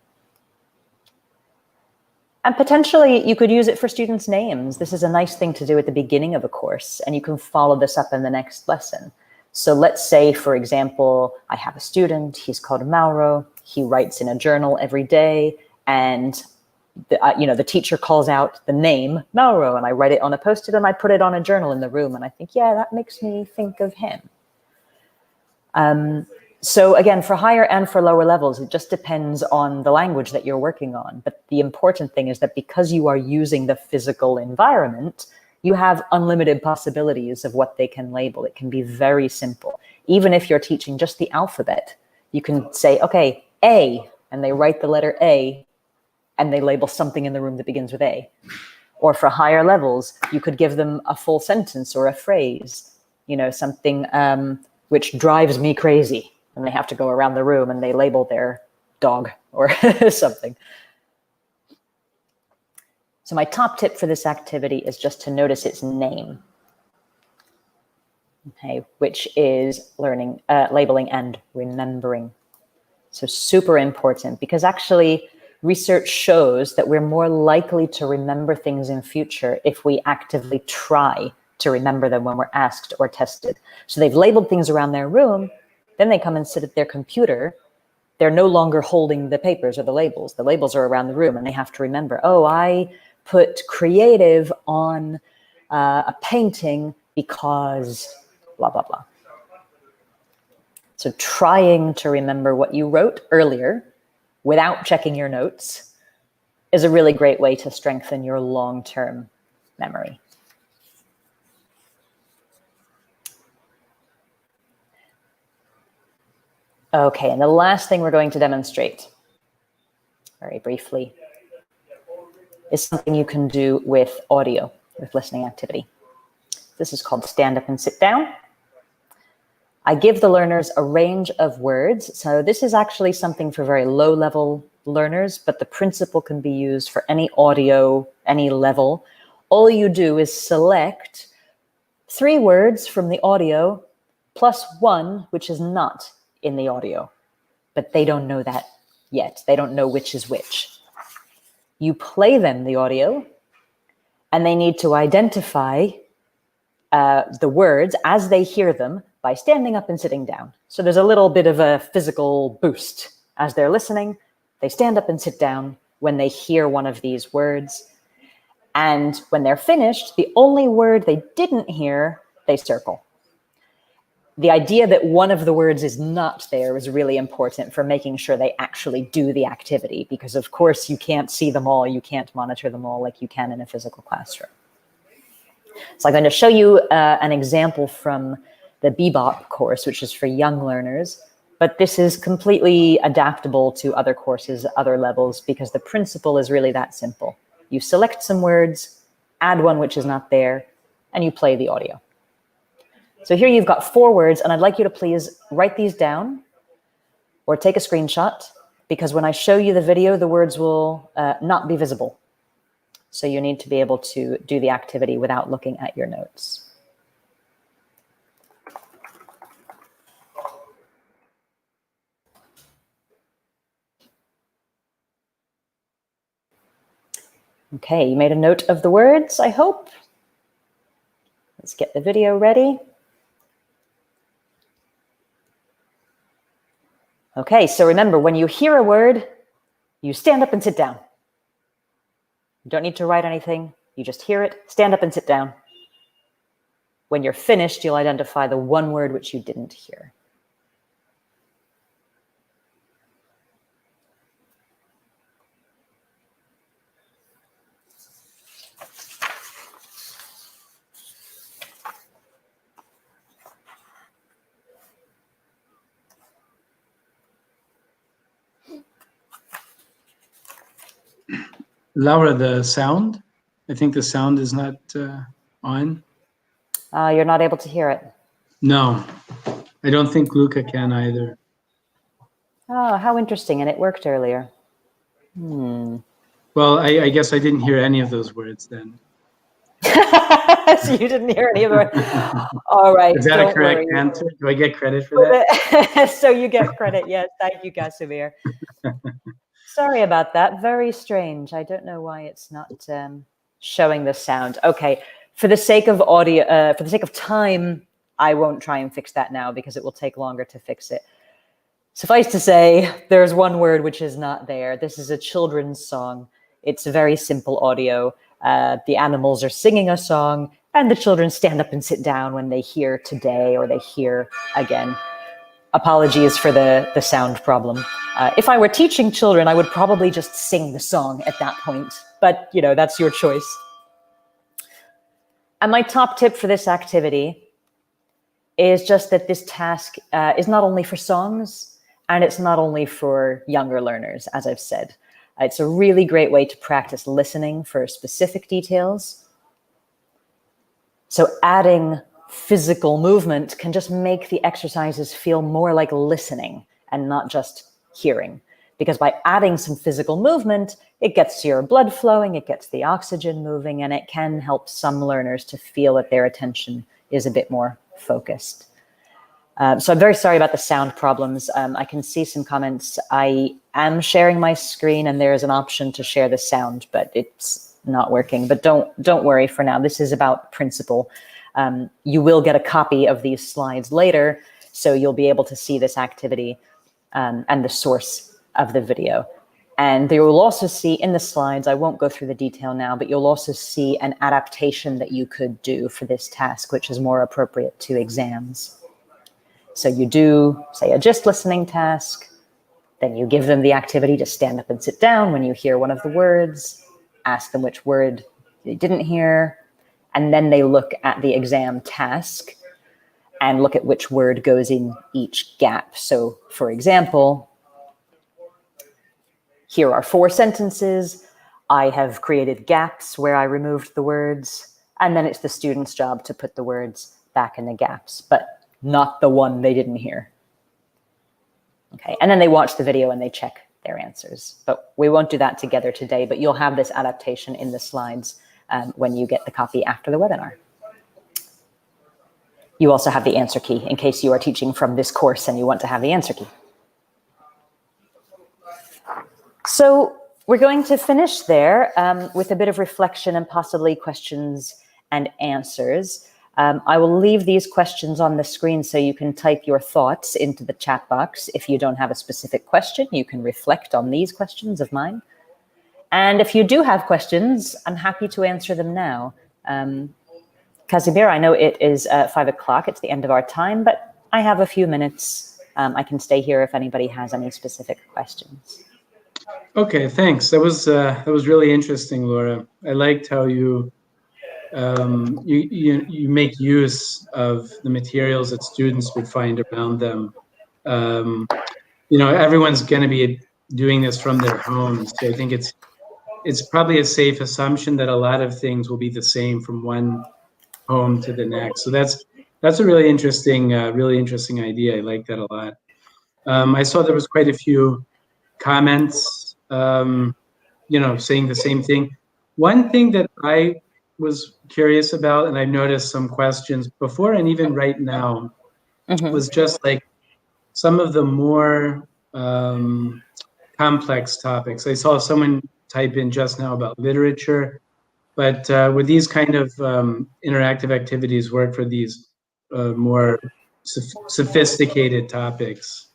And potentially you could use it for students' names. This is a nice thing to do at the beginning of a course, and you can follow this up in the next lesson. So let's say, for example, I have a student, he's called Mauro, he writes in a journal every day, and the teacher calls out the name Mauro, and I write it on a post-it and I put it on a journal in the room, and I think, yeah, that makes me think of him. So again, for higher and for lower levels, it just depends on the language that you're working on. But the important thing is that because you are using the physical environment, you have unlimited possibilities of what they can label. It can be very simple. Even if you're teaching just the alphabet, you can say, okay, A, and they write the letter A, and they label something in the room that begins with A. Or for higher levels, you could give them a full sentence or a phrase, something which drives me crazy. And they have to go around the room and they label their dog or something. So my top tip for this activity is just to notice its name, okay, which is learning, labeling and remembering. So super important, because actually research shows that we're more likely to remember things in future if we actively try to remember them when we're asked or tested. So they've labeled things around their room, then they come and sit at their computer. They're no longer holding the papers or the labels. The labels are around the room and they have to remember, oh, I put creative on a painting because blah, blah, blah. So trying to remember what you wrote earlier without checking your notes is a really great way to strengthen your long-term memory. Okay, and the last thing we're going to demonstrate, very briefly, is something you can do with audio, with listening activity. This is called stand up and sit down. I give the learners a range of words. So this is actually something for very low level learners, but the principle can be used for any audio, any level. All you do is select 3 words from the audio plus 1, which is not in the audio, but they don't know that yet. They don't know which is which. You play them the audio, and they need to identify the words as they hear them by standing up and sitting down. So there's a little bit of a physical boost. As they're listening, they stand up and sit down when they hear one of these words. And when they're finished, the only word they didn't hear, they circle. The idea that one of the words is not there is really important for making sure they actually do the activity, because of course you can't see them all, you can't monitor them all like you can in a physical classroom. So I'm going to show you an example from the Bebop course, which is for young learners, but this is completely adaptable to other courses, other levels, because the principle is really that simple. You select some words, add one which is not there, and you play the audio. So here you've got 4 words, and I'd like you to please write these down or take a screenshot, because when I show you the video, the words will not be visible. So you need to be able to do the activity without looking at your notes. Okay, you made a note of the words, I hope. Let's get the video ready. Okay, so remember, when you hear a word, you stand up and sit down. You don't need to write anything. You just hear it, stand up and sit down. When you're finished, you'll identify the one word which you didn't hear. Laura, the sound. I think the sound is not on. You're not able to hear it. No, I don't think Luca can either. Oh, how interesting. And it worked earlier. Well, I guess I didn't hear any of those words then. So you didn't hear any of it. All right. Is that a correct answer? Do I get credit for that? So you get credit. Yes. Thank you, Casimir. Sorry about that. Very strange. I don't know why it's not showing the sound. Okay. For the sake of audio, for the sake of time, I won't try and fix that now because it will take longer to fix it. Suffice to say, there's one word which is not there. This is a children's song. It's very simple audio. The animals are singing a song, and the children stand up and sit down when they hear today or they hear again. Apologies for the sound problem. If I were teaching children, I would probably just sing the song at that point. But, you know, that's your choice. And my top tip for this activity is just that this task is not only for songs, and it's not only for younger learners, as I've said. It's a really great way to practice listening for specific details. So adding physical movement can just make the exercises feel more like listening and not just hearing. Because by adding some physical movement, it gets your blood flowing, it gets the oxygen moving, and it can help some learners to feel that their attention is a bit more focused. So I'm very sorry about the sound problems. I can see some comments. I am sharing my screen and there is an option to share the sound, but it's not working. But don't worry for now. This is about principle. You will get a copy of these slides later, so you'll be able to see this activity and the source of the video. And you will also see in the slides, I won't go through the detail now, but you'll also see an adaptation that you could do for this task, which is more appropriate to exams. So you do, say, a just listening task, then you give them the activity to stand up and sit down when you hear one of the words, ask them which word they didn't hear, and then they look at the exam task and look at which word goes in each gap. So, for example, here are 4 sentences. I have created gaps where I removed the words, and then it's the student's job to put the words back in the gaps, but not the one they didn't hear. Okay, and then they watch the video and they check their answers. But we won't do that together today, but you'll have this adaptation in the slides when you get the copy after the webinar. You also have the answer key in case you are teaching from this course and you want to have the answer key. So we're going to finish there with a bit of reflection and possibly questions and answers. I will leave these questions on the screen so you can type your thoughts into the chat box. If you don't have a specific question, you can reflect on these questions of mine. And if you do have questions, I'm happy to answer them now. Casimir, I know it is 5 o'clock, it's the end of our time, but I have a few minutes. I can stay here if anybody has any specific questions. Okay, thanks. That was really interesting, Laura. I liked how you make use of the materials that students would find around them. Everyone's going to be doing this from their homes, so I think it's probably a safe assumption that a lot of things will be the same from one home to the next. So that's a really interesting idea. I like that a lot. I saw there was quite a few comments, saying the same thing. One thing that I was curious about, and I've noticed some questions before and even right now, was just like some of the more complex topics. I saw someone type in just now about literature, but would these kind of interactive activities work for these more sophisticated topics?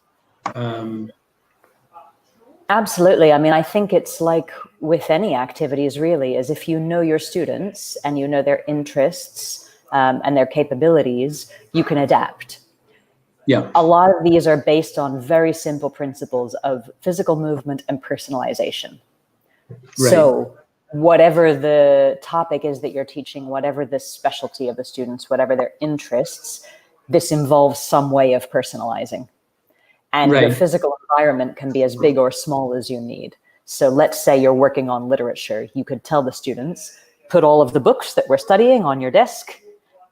Absolutely. I mean, I think it's like with any activities really, is if you know your students and you know their interests and their capabilities, you can adapt. Yeah. A lot of these are based on very simple principles of physical movement and personalization. Right. So whatever the topic is that you're teaching, whatever the specialty of the students, whatever their interests, this involves some way of personalizing. And your physical environment can be as big or small as you need. So let's say you're working on literature. You could tell the students, put all of the books that we're studying on your desk,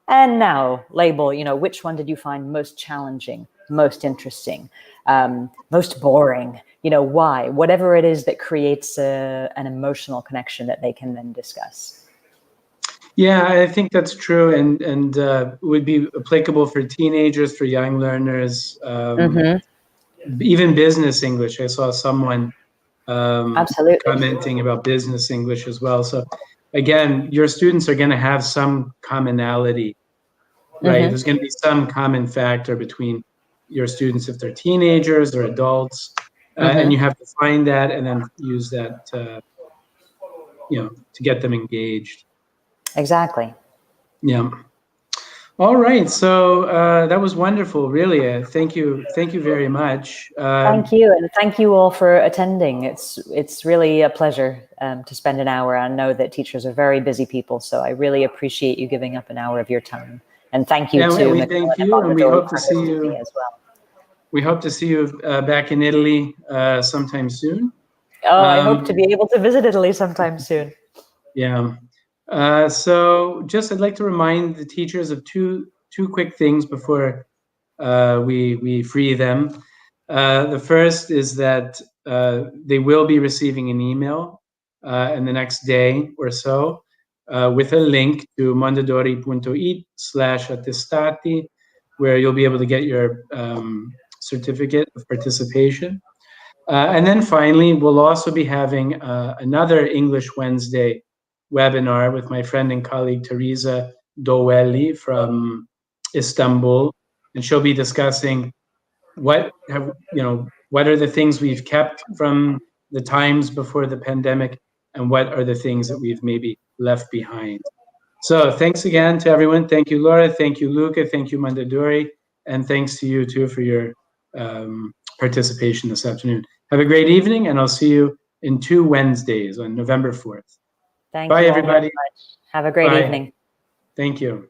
and now label, which one did you find most challenging, most interesting, most boring, why, whatever it is that creates an emotional connection that they can then discuss. Yeah, I think that's true, and would be applicable for teenagers, for young learners, even business English. I saw someone Absolutely. commenting about business English as well. So again, your students are going to have some commonality, right? There's going to be some common factor between your students if they're teenagers or adults, and you have to find that and then use that, to get them engaged. Exactly. Yeah. All right. So that was wonderful. Really, thank you very much. Thank you, and thank you all for attending. It's really a pleasure to spend an hour. I know that teachers are very busy people, so I really appreciate you giving up an hour of your time. And thank you to we thank you, and we hope to see you as well. We hope to see you back in Italy sometime soon. Oh, I hope to be able to visit Italy sometime soon. Yeah. So just I'd like to remind the teachers of two quick things before we free them. The first is that they will be receiving an email in the next day or so with a link to mondadori.it/attestati, where you'll be able to get your certificate of participation. And then finally, we'll also be having another English Wednesday webinar with my friend and colleague Teresa Dowelli from Istanbul, and she'll be discussing what are the things we've kept from the times before the pandemic, and what are the things that we've maybe left behind. So thanks again to everyone. Thank you, Laura. Thank you, Luca. Thank you, Mondadori. And thanks to you too for your participation this afternoon. Have a great evening, and I'll see you in 2 Wednesdays on November 4th. Thank Bye, you all everybody. very much. Have a great evening. Thank you.